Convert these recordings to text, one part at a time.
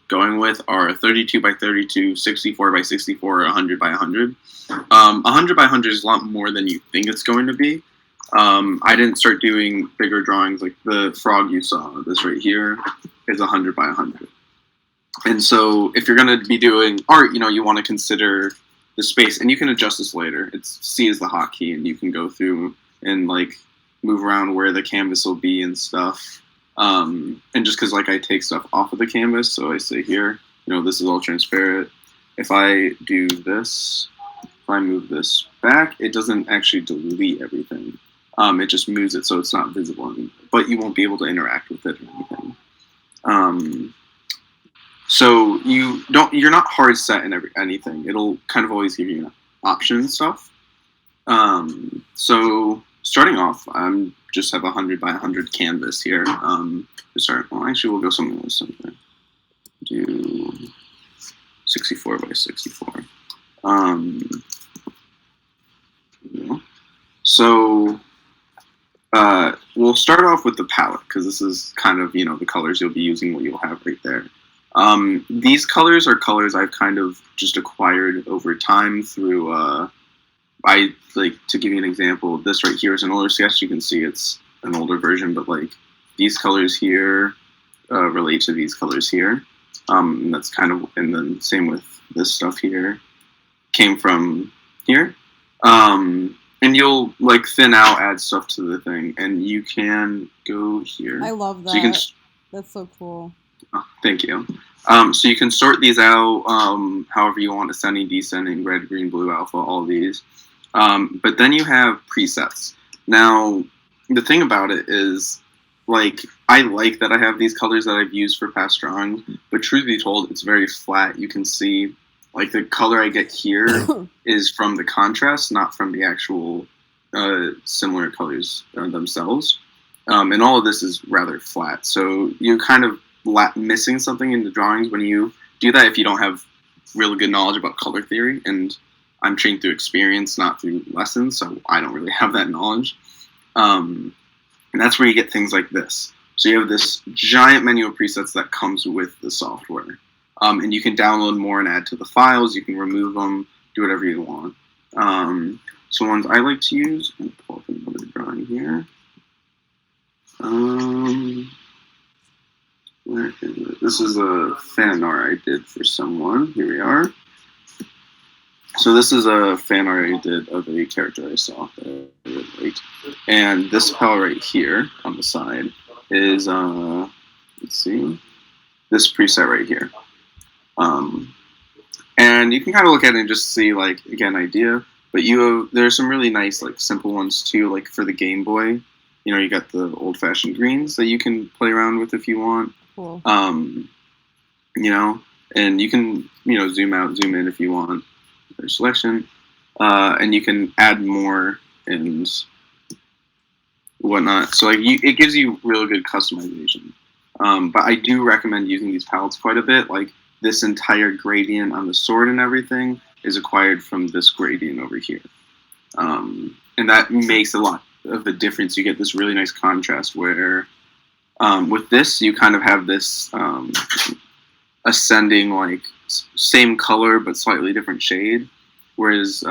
going with are 32 by 32, 64 by 64, or 100 by 100. 100 by 100 is a lot more than you think it's going to be. I didn't start doing bigger drawings like the frog you saw. This right here is 100 by 100. And so if you're going to be doing art, you want to consider the space, and you can adjust this later. It's C is the hotkey, and you can go through and like move around where the canvas will be and stuff. And just because like I take stuff off of the canvas, so I say here, this is all transparent. If I do this, if I move this back, it doesn't actually delete everything. It just moves it so it's not visible, but you won't be able to interact with it or anything. So you're not hard set in anything. It'll kind of always give you option and stuff. So starting off, I'm just have 100 by 100 canvas here. To start, actually we'll go something with something. Do 64 by 64. So we'll start off with the palette, because this is kind of the colors you'll be using, what you'll have right there. These colors are colors I've kind of just acquired over time through, I like to give you an example. This right here is an older sketch. You can see it's an older version, but like these colors here relate to these colors here. And that's kind of, and then same with this stuff here, came from here. And you'll like thin out, add stuff to the thing, and you can go here. I love that. So that's so cool. Oh, thank you. So you can sort these out however you want, ascending, descending, red, green, blue, alpha, all these. But then you have presets. Now, the thing about it is, like, I like that I have these colors that I've used for past drawings, but truth be told, it's very flat. You can see, like, the color I get here is from the contrast, not from the actual similar colors themselves. And all of this is rather flat. So you kind of missing something in the drawings when you do that if you don't have really good knowledge about color theory. And I'm trained through experience, not through lessons, so I don't really have that knowledge. And that's where you get things like this. So you have this giant menu of presets that comes with the software. And you can download more and add to the files. You can remove them, do whatever you want. So ones I like to use, I'm going to pull up another drawing here. Where is it? This is a fan art I did for someone. Here we are. So this is a fan art I did of a character I saw that I really liked. And this palette right here on the side is, let's see, this preset right here. And you can kind of look at it and just see, like, again, idea. But there's some really nice, like, simple ones too, like for the Game Boy. You got the old-fashioned greens that you can play around with if you want. Cool. And you can, zoom out, zoom in if you want. There's selection. And you can add more and whatnot. So, like, it gives you really good customization. But I do recommend using these palettes quite a bit. Like, this entire gradient on the sword and everything is acquired from this gradient over here. And that makes a lot of the difference. You get this really nice contrast where with this you kind of have this ascending, like, same color but slightly different shade, whereas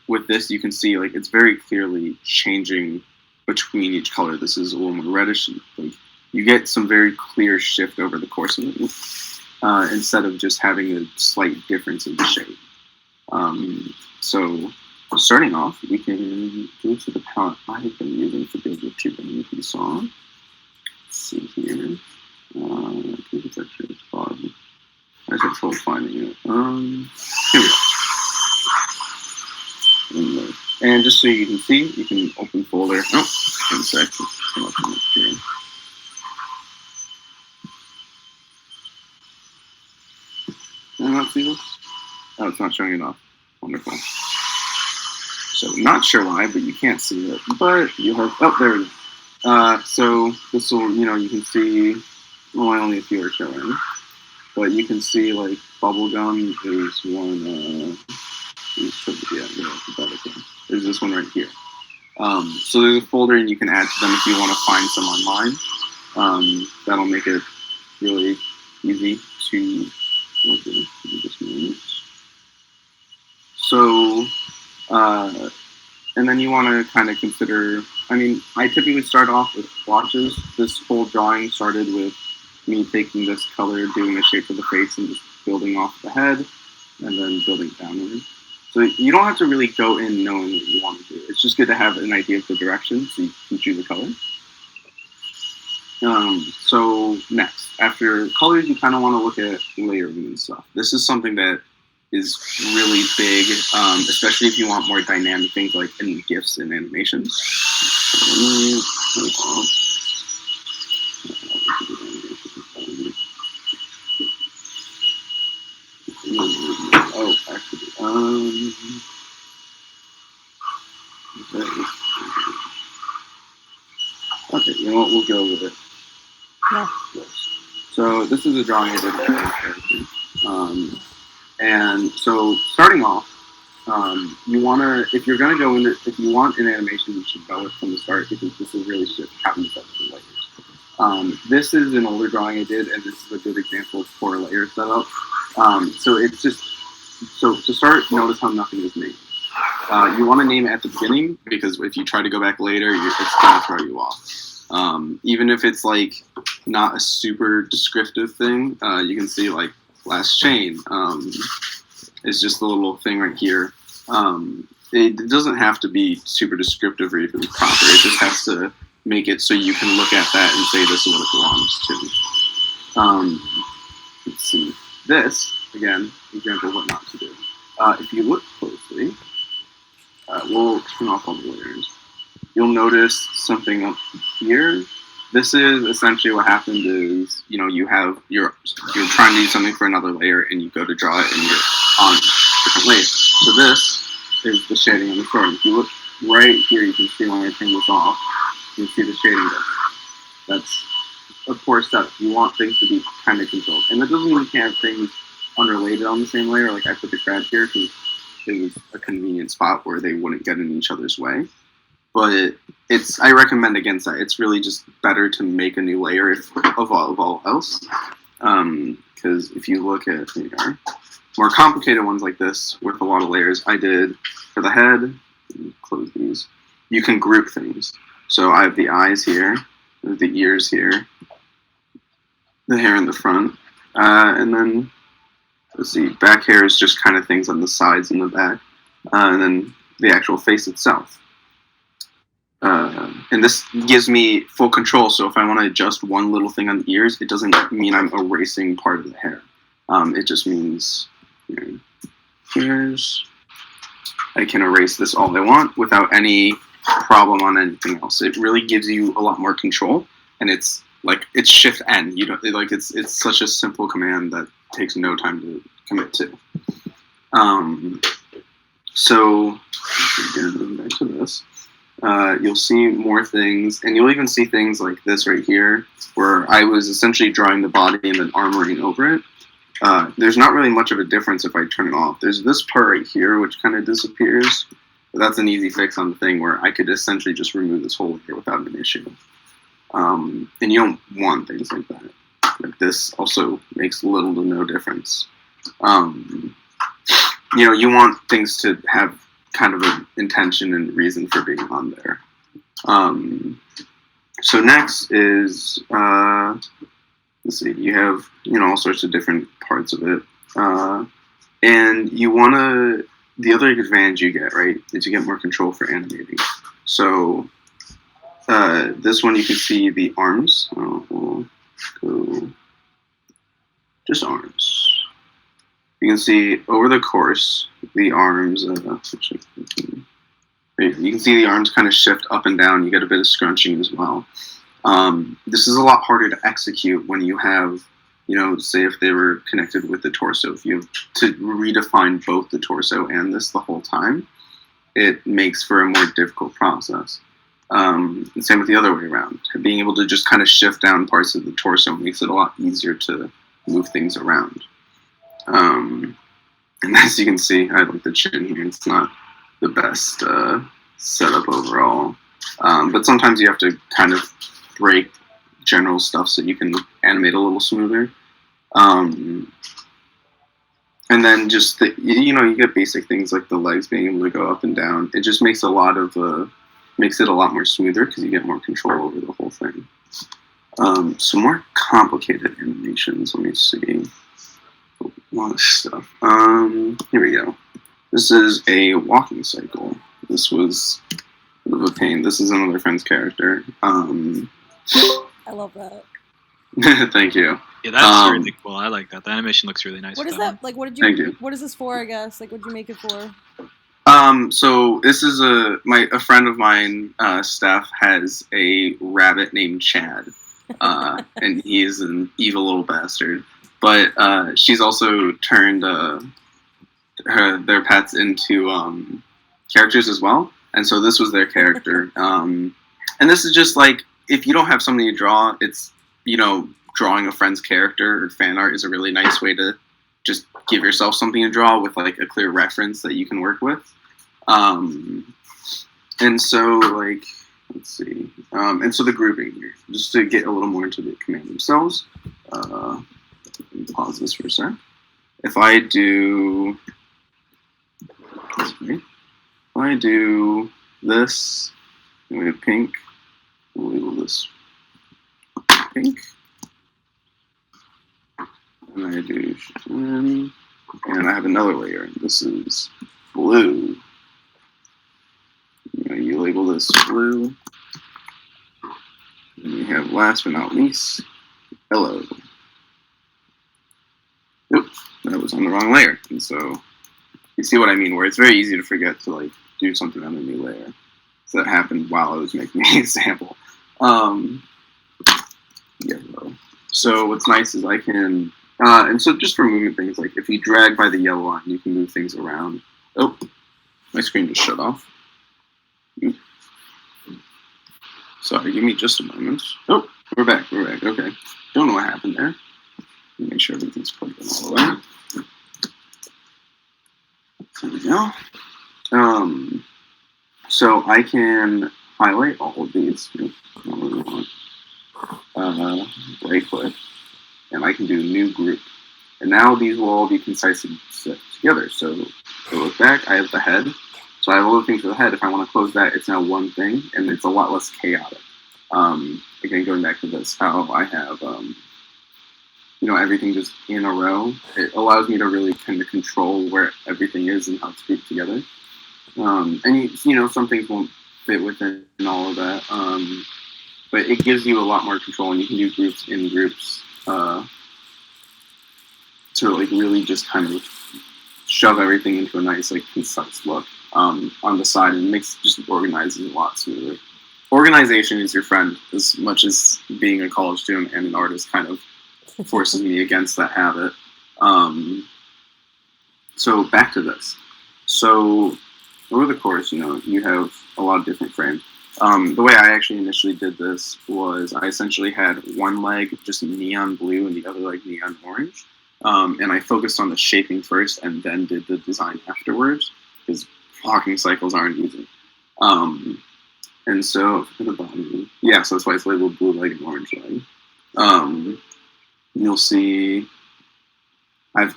with this you can see, like, it's very clearly changing between each color. This is a little more reddish. Like, you get some very clear shift over the course of it instead of just having a slight difference in the shade. So starting off, we can go to the palette I've been using for those of you who saw. Let's see here. I think it's actually at the bottom. I just have trouble finding it. Here we go. And just so you can see, you can open folder. Oh, one sec. Come up on the screen. Can I not see this? Oh, it's not showing it off. Wonderful. So, not sure why, but you can't see it. But you have, oh, there it is. So this will, you can see, well, only a few are showing. But you can see, like, bubblegum is one, there's this one right here. So there's a folder, and you can add to them if you want to find some online. That'll make it really easy to work with. So, and then you want to kind of consider, I mean, I typically start off with swatches. This whole drawing started with me taking this color, doing the shape of the face, and just building off the head, and then building downward. So you don't have to really go in knowing what you want to do. It's just good to have an idea of the direction so you can choose a color. So next, after colors, you kind of want to look at layering and stuff. This is something that is really big, especially if you want more dynamic things like in GIFs and animations. Oh, actually, okay, you know what? We'll go with it. Yeah. So this is a drawing I did of a character. And so starting off, you want to, if you're going to go into, if you want an animation, you should go it from the start because this is really just how you set the layers. This is an older drawing I did, and this is a good example of 4 layer setup. So it's just, so to start, notice how nothing is named. You want to name it at the beginning because if you try to go back later, it's going to throw you off. Even if it's like not a super descriptive thing, you can see like last chain. It's just a little thing right here. It doesn't have to be super descriptive or even proper. It just has to make it so you can look at that and say this is what it belongs to. Let's see. This, again, example of what not to do. If you look closely, we'll turn off all the layers. You'll notice something up here. This is essentially what happened is, you know, you're trying to do something for another layer and you go to draw it and you're on different layers. So this is the shading on the sword. If you look right here, you can see when I turn this off, you can see the shading there. That's a poor step. You want things to be kind of controlled. And that doesn't mean you can't have things unrelated on the same layer. Like I put the crab here because it was a convenient spot where they wouldn't get in each other's way. But I recommend against that. It's really just better to make a new layer of all else. Because if you look at more complicated ones like this with a lot of layers, I did for the head, close these, you can group things. So I have the eyes here, the ears here, the hair in the front, and then, let's see, back hair is just kind of things on the sides and the back, and then the actual face itself. And this gives me full control, so if I want to adjust one little thing on the ears, it doesn't mean I'm erasing part of the hair. It just means, ears, I can erase this all I want without any problem on anything else. It really gives you a lot more control, and it's Shift N. You don't like it's such a simple command that takes no time to commit to. So again, back to this. You'll see more things, and you'll even see things like this right here, where I was essentially drawing the body and then armoring over it. There's not really much of a difference if I turn it off. There's this part right here, which kind of disappears. But that's an easy fix on the thing where I could essentially just remove this whole layer without an issue. And you don't want things like that. Like this also makes little to no difference. You want things to have kind of an intention and reason for being on there. So next is, let's see, you have, all sorts of different parts of it. And you want to, the other advantage you get, right, is you get more control for animating. So this one you can see the arms. We'll go just arms. You can see over the course, the arms, you can see the arms kind of shift up and down. You get a bit of scrunching as well. This is a lot harder to execute when you have, say if they were connected with the torso. If you have to redefine both the torso and this the whole time, it makes for a more difficult process. And same with the other way around. Being able to just kind of shift down parts of the torso makes it a lot easier to move things around. And as you can see, I like the chin here. It's not the best setup overall. But sometimes you have to kind of break general stuff so you can animate a little smoother. Um, and then just you get basic things like the legs being able to go up and down. It just makes makes it a lot more smoother because you get more control over the whole thing. Some more complicated animations. Let me see. A lot of stuff. Here we go. This is a walking cycle. This was a bit of a pain. This is another friend's character. I love that. Thank you. Yeah, that's really cool. I like that. The animation looks really nice. What is that? Like, what did Thank you. What is this for? I guess. Like, what did you make it for? So this is a friend of mine, Steph, has a rabbit named Chad, and he's an evil little bastard. But she's also turned their pets into characters as well, and so this was their character. And this is just like, if you don't have something to draw, it's drawing a friend's character or fan art is a really nice way to just give yourself something to draw with like a clear reference that you can work with. And so like, let's see. And so the grouping here, just to get a little more into the command themselves. Pause this for a sec. If I do this, and we have pink, we'll label this pink. And I do, and I have another layer. This is blue. You label this blue. And we have, last but not least, yellow. Oops, that was on the wrong layer. And so you see what I mean, where it's very easy to forget to like do something on a new layer. So that happened while I was making the example. Yellow. So what's nice is I can, and so just for moving things, like if you drag by the yellow line, you can move things around. Oh, my screen just shut off. Sorry, give me just a moment. Oh, we're back. Okay. Don't know what happened there. Make sure everything's plugged in all the way. There we go. So I can highlight all of these. Right click, and I can do new group. And now these will all be concisely set together. So if I look back, I have the head. So I have all the things for the head. If I want to close that, it's now one thing, and it's a lot less chaotic. Again, going back to this, how I have everything just in a row. It allows me to really kind of control where everything is and how it's grouped together. And some things won't fit within all of that. But it gives you a lot more control, and you can do groups in groups to like really just kind of shove everything into a nice like concise look on the side, and it just organizes a lot smoother. Organization is your friend as much as being a college student and an artist kind of forces me against that habit. So back to this. So over the course, you have a lot of different frames. The way I actually initially did this was I essentially had one leg just neon blue and the other leg neon orange. And I focused on the shaping first and then did the design afterwards, because walking cycles aren't easy. And so at the bottom, yeah, so that's why it's labeled blue leg and orange leg. You'll see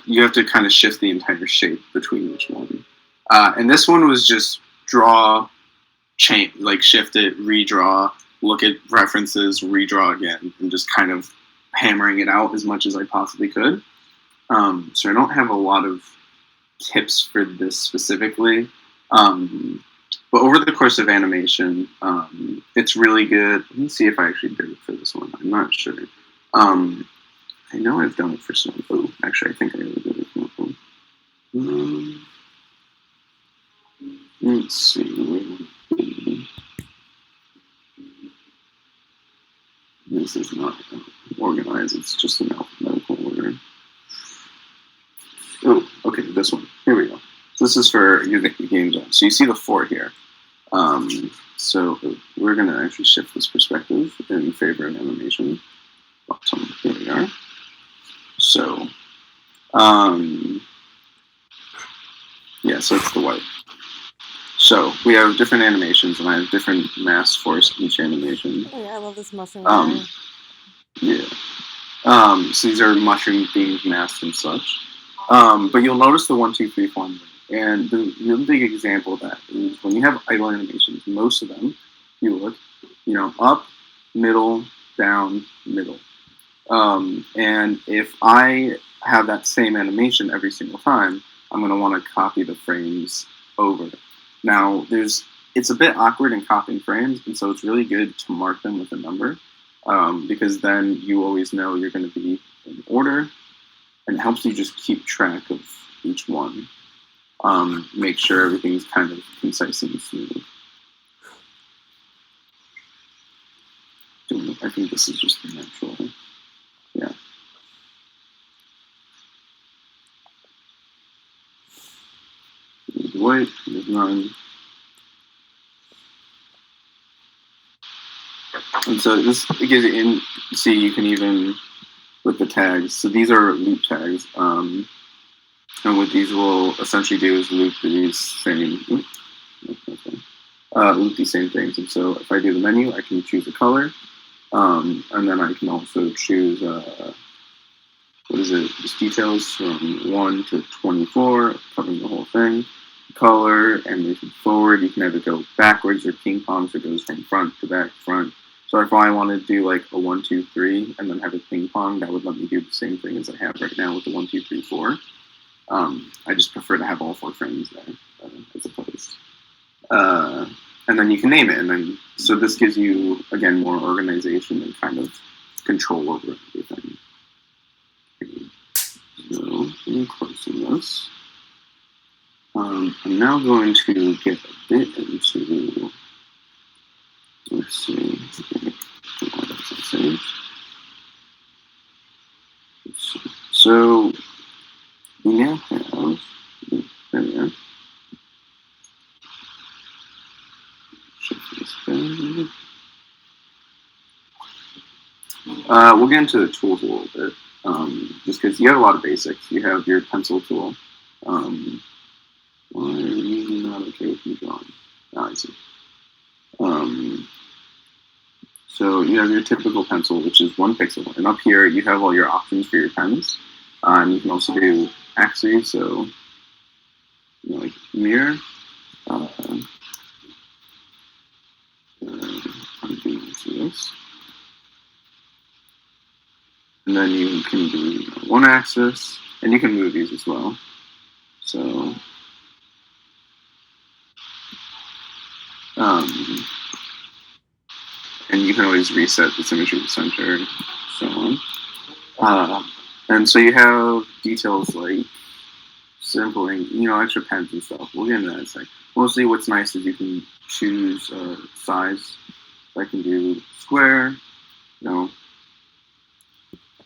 you have to kind of shift the entire shape between each one. And this one was just draw, change, like shift it, redraw, look at references, redraw again, and just kind of hammering it out as much as I possibly could. So I don't have a lot of tips for this specifically. But over the course of animation, it's really good. Let me see if I actually did it for this one. I'm not sure. I know I've done it for some. Oh, actually, I think I really did it for one. Let's see. This is not organized. It's just in alphabetical order. Oh, okay, this one. Here we go. So this is for your game zone. So you see the 4 here. So we're going to actually shift this perspective in favor of animation. Awesome. Here we are. So, yeah, so it's the white. So we have different animations, and I have different mass for each animation. Oh yeah, I love this mushroom. Yeah. So these are mushroom themed masks and such. But you'll notice the 1, 2, 3 formula. And the really big example of that is when you have idle animations, most of them, you look, up, middle, down, middle. And if I have that same animation every single time, I'm going to want to copy the frames over. Now, it's a bit awkward in copying frames, and so it's really good to mark them with a number, because then you always know you're going to be in order, and it helps you just keep track of each one. Make sure everything's kind of concise and smooth. I think this is just the natural. Yeah. There's white, there's none. And so this gives you in. See, you can even with the tags. So these are loop tags. And what these will essentially do is loop these same things. And so if I do the menu, I can choose a color, and then I can also choose what is it? Just details from 1 to 24, covering the whole thing. Color, and moving forward, you can either go backwards or ping pong, so it goes from front to back, front. So if I wanted to do like a 1, 2, 3, and then have a ping pong, that would let me do the same thing as I have right now with the 1, 2, 3, 4. I just prefer to have all 4 frames there as opposed. And then you can name it, and then so this gives you again more organization and kind of control over everything. So I'm closing this. I'm now going to get a bit into. Let's see. So we now have. There we are. We'll get into the tools a little bit, just because you have a lot of basics. You have your pencil tool. Why are you not okay with me drawing? I see. So you have your typical pencil, which is 1 pixel, and up here you have all your options for your pens. And you can also do axes, so like mirror. I'm doing this. And then you can do 1 axis, and you can move these as well. So, and you can always reset the symmetry of the center, so on. And so you have details like sampling, extra pens and stuff. We'll get into that in a sec. Mostly what's nice is you can choose size. I can do square, or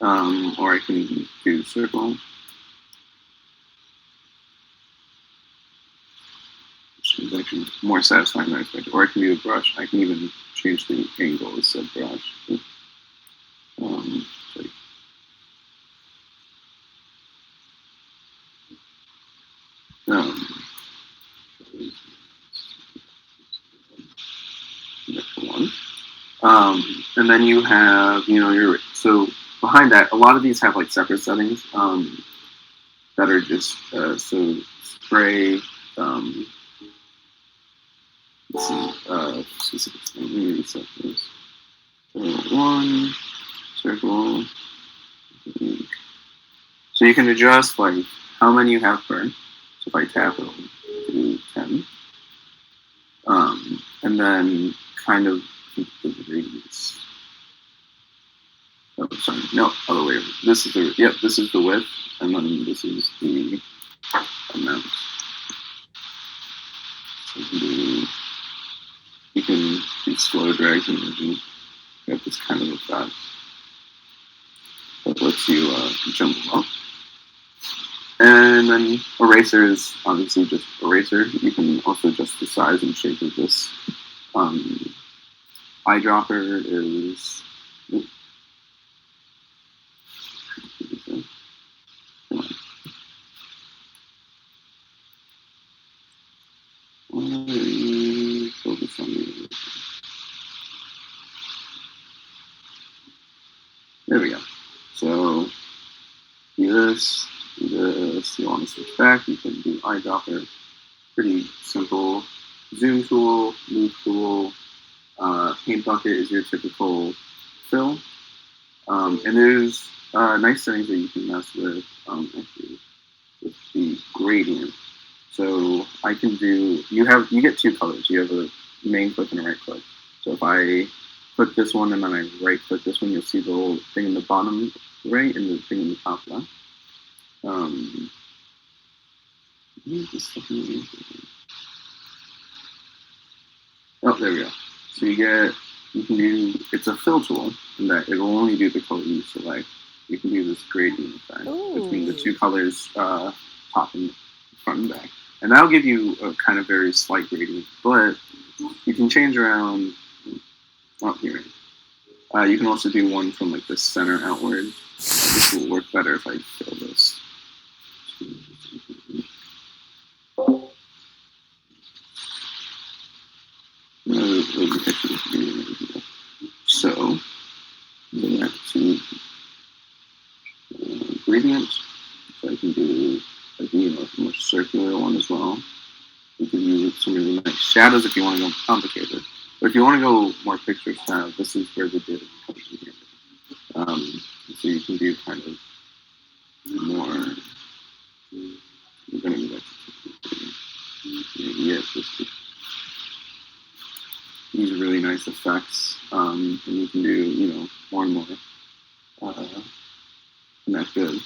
I can do circle. Which is actually more satisfying than I expected. Or I can do a brush. I can even change the angle as a brush. And then you have, so behind that, a lot of these have like separate settings that are just, so spray, let's see, specific thing. Let me reset this. So 1, circle, so you can adjust like how many you have per. So if I tap, it'll do 10. And then kind of the degrees. Oh, sorry, no, other way. This is the width, and then this is the amount. So you can do slow drags and you get this kind of effect that lets you jump up. And then eraser is obviously just eraser. You can also adjust the size and shape of this. Eyedropper is. Focus on the. There we go. So this. You want to switch back, you can do eyedropper. Pretty simple. Zoom tool, move tool. Paint bucket is your typical fill. And there's nice settings that you can mess with actually, with the gradient. So I can do, you get two colors. You have a main click and a right click. So if I click this one and then I right click this one, you'll see the little thing in the bottom right and the thing in the top left. Oh, there we go. So you can do, it's a fill tool, in that it will only do the color you select. You can do this gradient effect between the two colors, top and front and back. And that'll give you a kind of very slight gradient, but you can change around up here. You can also do one from like the center outward. This will work better if I fill this. So, go back to gradient. So I can do like a more circular one as well. You can use some really nice shadows if you want to go complicated. But if you want to go more picture style, this is where the data comes in here. So you can do kind of more. You're going to be like, these really nice effects, and you can do more and more, and that's good.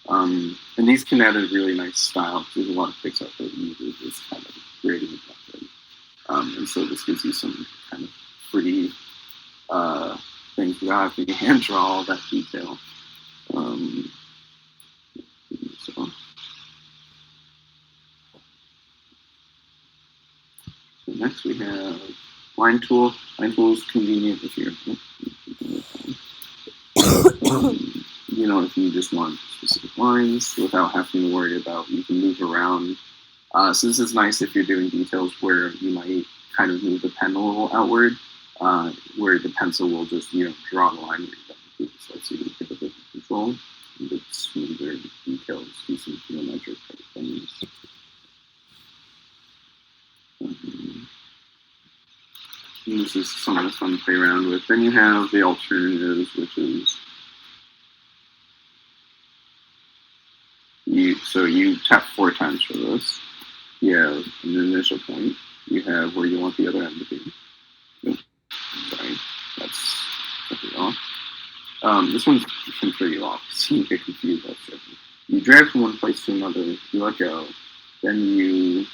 And these can add a really nice style. There's a lot of Pixar that uses this kind of gradient method, and so this gives you some kind of pretty things without having to hand draw all that detail. So next we have line tool. Line tool is convenient if you're, if you just want specific lines without having to worry about, you can move around. So this is nice if you're doing details where you might kind of move the pen a little outward, where the pencil will just, draw the line where you're done. So that's you can get a bit of control and get smoother details, do some geometric type things. And this is some of the fun to play around with. Then you have the alternatives, which is you tap 4 times for this. You have an initial point. You have where you want the other end to be. Oops, sorry, that's something off. This one can throw you off, so you get confused. You drag from one place to another. You let go. Then you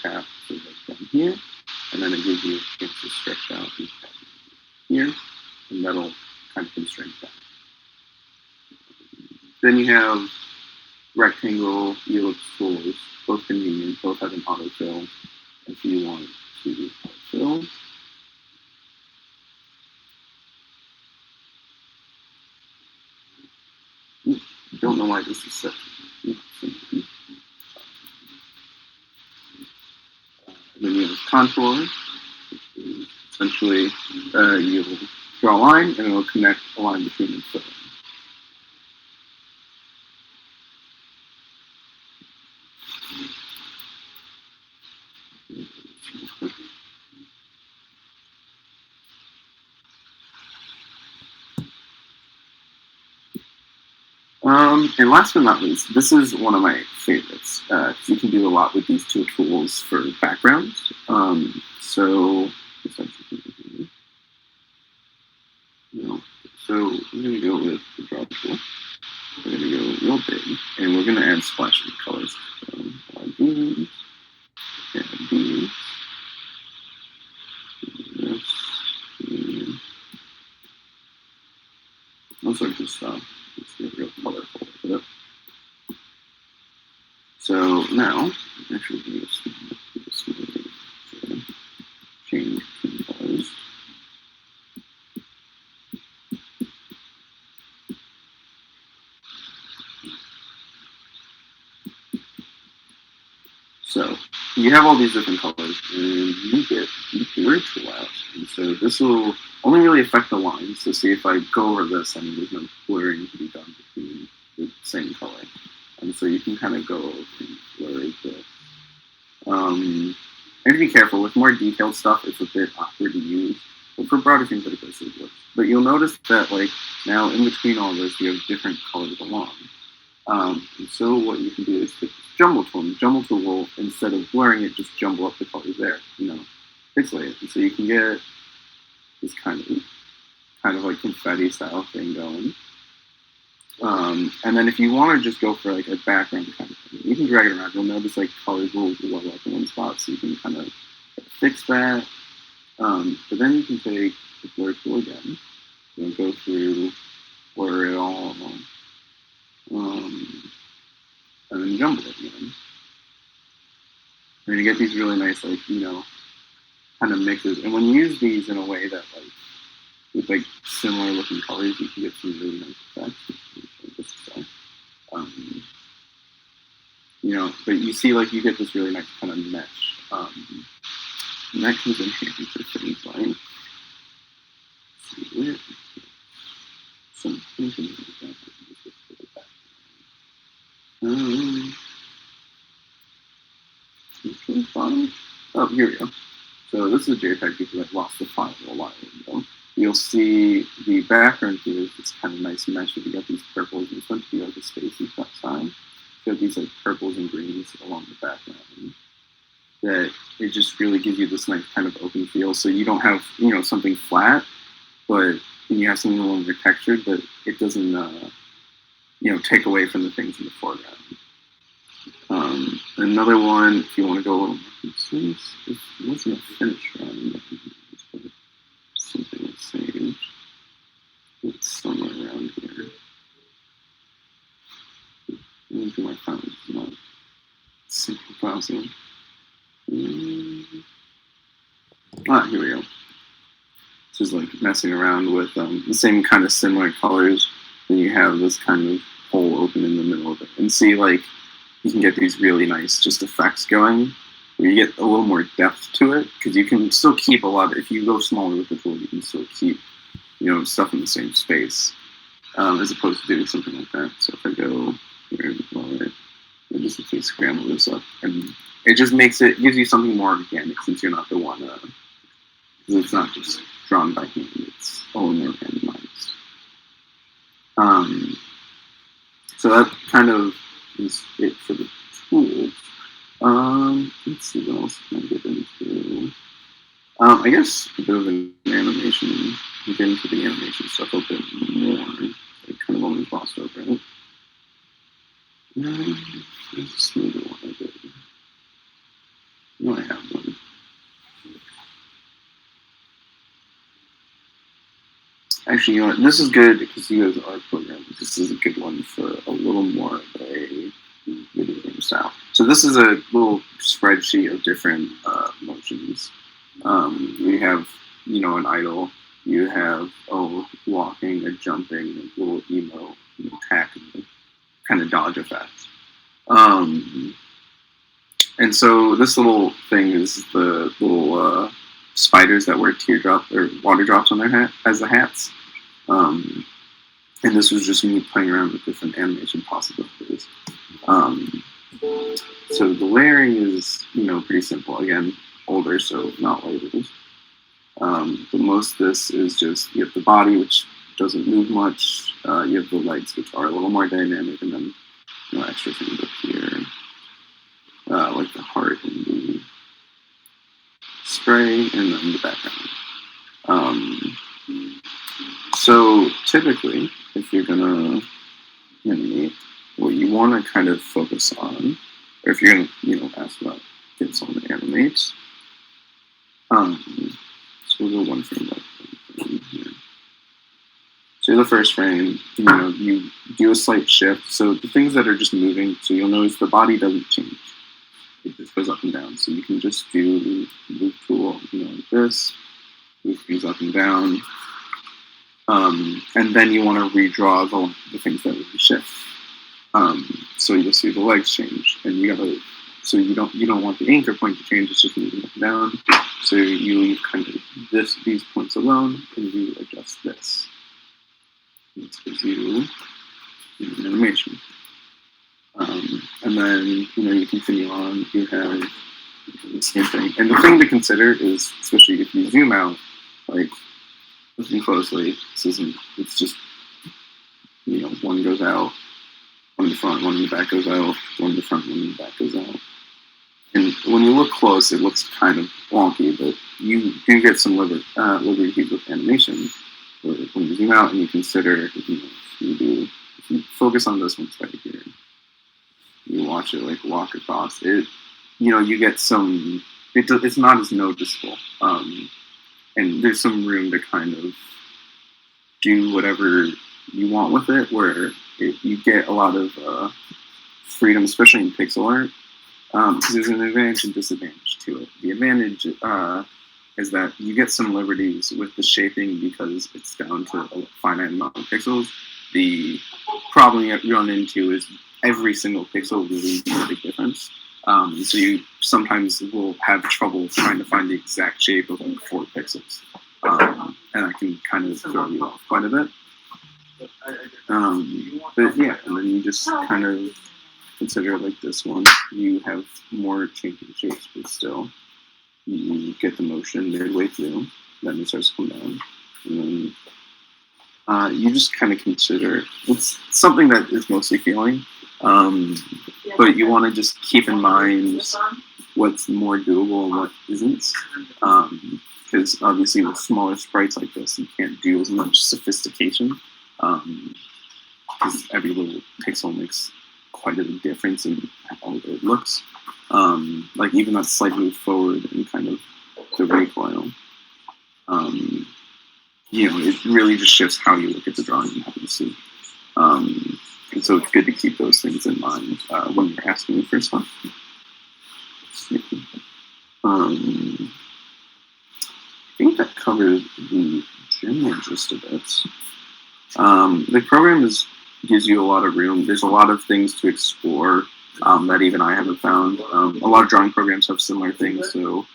tap to like down here, and then it gives you a chance to stretch out and tap here, and that'll kind of constrain that. Then you have rectangle, ellipse tools, both convenient, both have an autofill. If you want to autofill, don't know why this is set. Then you have contour. Essentially, you'll draw a line and it'll connect a line between the two. And last but not least, this is one of my favorites. You can do a lot with these two tools for backgrounds. So I'm going to go with the draw tool. We're going to go real big, and we're going to add splashes of colors. So these, and these, this, and also just get real colorful with it. So now, actually, we just change the colors. So you have all these different colors, and you get blur tool out. And so this will only really affect the lines. So see if I go over this, there's no blurring to be done between the the same color. And so you can kind of go and blur this. And to be careful, with more detailed stuff, it's a bit awkward to use. But for broader things like this, it works. But you'll notice that, like, now in between all this, you have different colors along. And so what you can do is take this jumble tool. And the jumble tool will, instead of blurring it, just jumble up the colors there, pixelate it. And so you can get this kind of like confetti style thing going. And then if you want to just go for like a background kind of thing, you can drag it around. You'll notice like colors will level up in one spot, so you can kind of fix that. But then you can take the blur tool again and go through, blur it all, and then jumble it again. And you get these really nice, like, kind of mixes. And when you use these in a way that, like, with like similar looking colors, you can get some really nice effects. But you see, like, you get this really nice kind of mesh. And that comes in handy for things like, some things like that. Oh, here we go. So this is a JPEG because I've lost the file a while ago. You'll see the background here is this kind of nice mesh. You got these purples. It's meant to be like a spacey sign. You got these like purples and greens along the background. That it just really gives you this nice kind of open feel. So you don't have something flat, but you have something a little more textured, but it doesn't take away from the things in the foreground. Another one, if you want to go a little more, since it wasn't a finished round, something was saved. It's somewhere around here. Into my files, not simple browsing. Here we go. Just like messing around with the same kind of similar colors. Then you have this kind of hole open in the middle of it, and see, like, you can get these really nice just effects going. Where you get a little more depth to it, because you can still keep a lot. If you go smaller with the tool, you can still keep stuff in the same space, as opposed to doing something like that. So if I go here and lower it, I just actually scramble this up, and it just gives you something more organic, since you're not the one, because it's not just drawn by hand, it's all more randomized. So that kind of is it for the tools. Let's see what else can I get into. I guess a bit of an animation. Get into the animation stuff a bit more. I kind of only glossed over it. There's a smoother one I did. No, I have one. Actually, you know what? This is good because you guys are programmers. This is a good one for a little more of a video game style. So this is a little spreadsheet of different motions. We have, an idle. You have walking, a jumping, a little emo, attack, kind of dodge effects. And so this little thing is the little spiders that wear teardrop or water drops on their hat as the hats. And this was just me playing around with different animation possibilities. So the layering is, pretty simple. Again, older, so not labeled. But most of this is just, you have the body, which doesn't move much. You have the legs, which are a little more dynamic, and then extra things up here, like the heart and the spray, and then the background. So typically, if you're gonna animate, what you want to kind of focus on, or if you're gonna, ask about get someone to animate, so we'll go one frame by frame here. So the first frame, you do a slight shift. So the things that are just moving, so you'll notice the body doesn't change. It just goes up and down. So you can just do the move tool, like this, move things up and down. And then you want to redraw the things that would shift. So you'll see the legs change, and so you don't want the anchor point to change. It's just moving up and down. So you leave kind of these points alone, and you adjust this. This gives you in animation. And then, you continue on, you have the same thing. And the thing to consider is, especially if you zoom out, like, listen closely, it's just, one goes out, one in the front, one in the back goes out, one in the front, one in the back goes out. And when you look close, it looks kind of wonky, but you do get some liberties with animation. When you zoom out and you consider, if you focus on this one right here, you watch it like walk across it, you get some, it's not as noticeable. And there's some room to kind of do whatever you want with it, where you get a lot of freedom, especially in pixel art. Because there's an advantage and disadvantage to it. The advantage is that you get some liberties with the shaping because it's down to a finite amount of pixels. The problem you run into is every single pixel really makes a big difference. So you sometimes will have trouble trying to find the exact shape of like 4 pixels. And that can kind of throw you off quite a bit. But yeah, and then you just kind of consider like this one. You have more changing shapes, but still you get the motion midway through. Then it starts to come down. And then you just kind of consider, it's something that is mostly feeling. But you want to just keep in mind what's more doable and what isn't. Because obviously with smaller sprites like this, you can't do as much sophistication. Because every little pixel makes quite a difference in how it looks. Like even that slight move forward and kind of the recoil. It really just shifts how you look at the drawing and how you see. And so it's good to keep those things in mind when you're asking for stuff. I think that covers the general gist of it. The program gives you a lot of room. There's a lot of things to explore that even I haven't found. A lot of drawing programs have similar things, so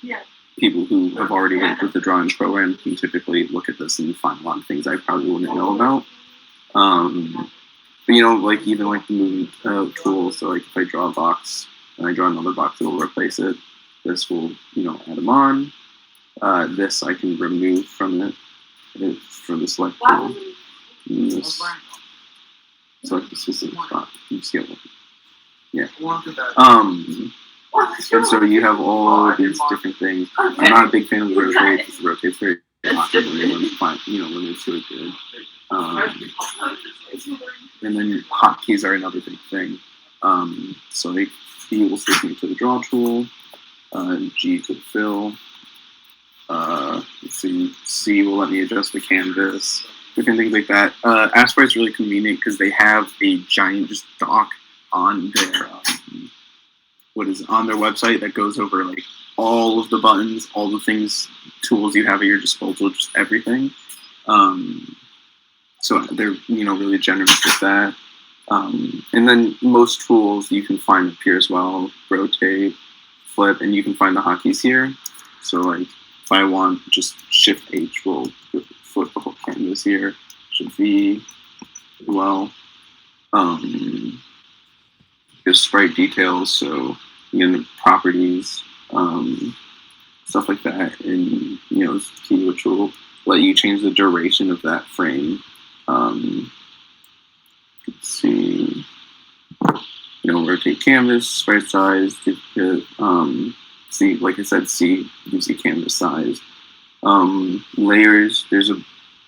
people who have already worked with the drawing program can typically look at this and find a lot of things I probably wouldn't know about. But like even like the moving tool, so like if I draw a box and I draw another box, it will replace it. This will, add them on. This I can remove from it from the select tool. And this select the specific spot. You just get one. Yeah. And so you have all these different things. I'm not a big fan of the rotate because the rotate's very awkward when it's really good. And then hotkeys are another big thing. So E will switch me to the draw tool, G to the fill. Let's see, C will let me adjust the canvas, different things like that. Aseprite's really convenient because they have a giant just doc on their on their website that goes over like all of the buttons, all the things, tools you have at your disposal, just everything. So they're really generous with that. And then most tools you can find up here as well. Rotate, flip, and you can find the hotkeys here. So like if I want just Shift H will flip the whole canvas here. Shift V as well. There's sprite details, so properties, stuff like that, and key which will let you change the duration of that frame. Let's see, rotate canvas, sprite size, see, like I said, C gives you canvas size. Layers, there's a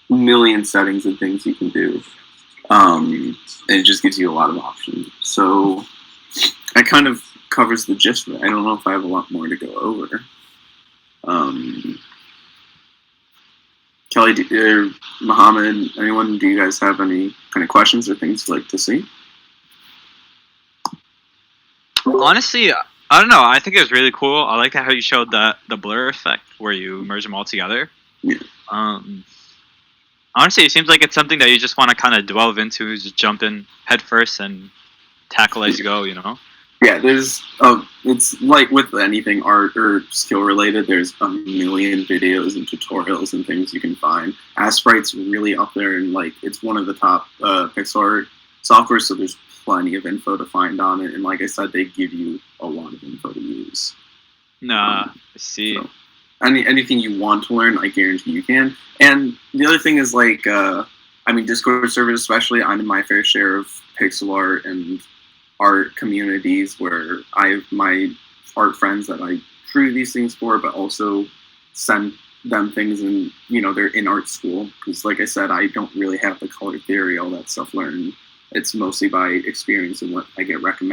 million settings and things you can do. And it just gives you a lot of options. So that kind of covers the gist of it. I don't know if I have a lot more to go over. Kelly, Mohammed, anyone, do you guys have any kind of questions or things you'd like to see? Honestly, I don't know. I think it was really cool. I like how you showed the blur effect where you merge them all together. Yeah. Honestly, it seems like it's something that you just want to kind of delve into, just jump in head first and tackle as you go, Yeah, there's it's like with anything art or skill related, there's a million videos and tutorials and things you can find. Aseprite's really up there, and like it's one of the top pixel art software, so there's plenty of info to find on it. And like I said, they give you a lot of info to use. Nah, I see. So anything you want to learn, I guarantee you can. And the other thing is like, I mean, Discord servers especially, I'm in my fair share of pixel art and art communities where I have my art friends that I crew these things for, but also send them things, and they're in art school, because like I said, I don't really have the color theory, all that stuff learned. It's mostly by experience and what I get recommended.